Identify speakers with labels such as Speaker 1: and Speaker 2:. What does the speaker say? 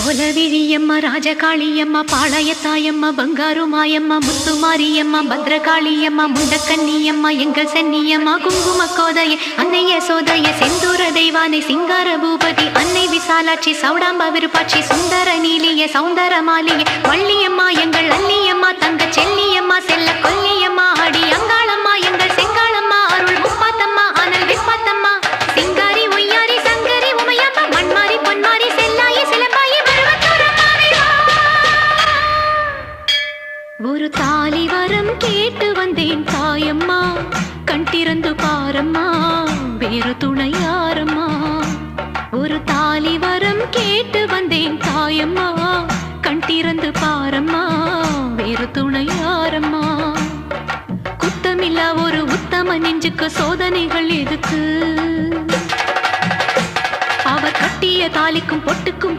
Speaker 1: கோலவிழியம்மா ராஜகாளியம்மா பாளையத்தாயம்மா பங்காரு மாயம்மா முத்துமாரியம்மா பத்ரகாளியம்மா முண்டக்கன்னியம்மா எங்கள் சென்னியம்மா குங்கும கோதைய அன்னைய சோதைய செந்தூர தெய்வானை சிங்கார பூபதி அன்னை விசாலாட்சி சௌடாம்பா விருப்பாட்சி சுந்தர நீலிய சௌந்தர மாலிய வள்ளியம்மா எங்கள் அல்லியம்மா தங்க செல்லியம்மா செல்ல கொல்லியம்மா அடி அங்காளம்மா எங்கள் செங்காளம்மா அருள் முப்பாத்தம்மா அனல் விப்பாத்தம்மா சிங்காரி ஒய்யாரி சங்கரி உமையம்மா மண்மாரி பொன்மாரி செல்லாயி சிலம்பாயி ஒரு தாலி வரம் கேட்டு வந்தேன் தாயம்மா கண் திறந்து பாரம்மா வேறு துணை யாரம்மா ஒரு தாலி வரம் கேட்டு வந்தேன் தாயம்மா கண் திறந்து பாரம்மா வேறு துணை யாரம்மா குத்தமில்லா ஒரு உத்தம நெஞ்சுக்கு சோதனைகள் எதுக்கு அவர் கட்டிய தாலிக்கும் பொட்டுக்கும்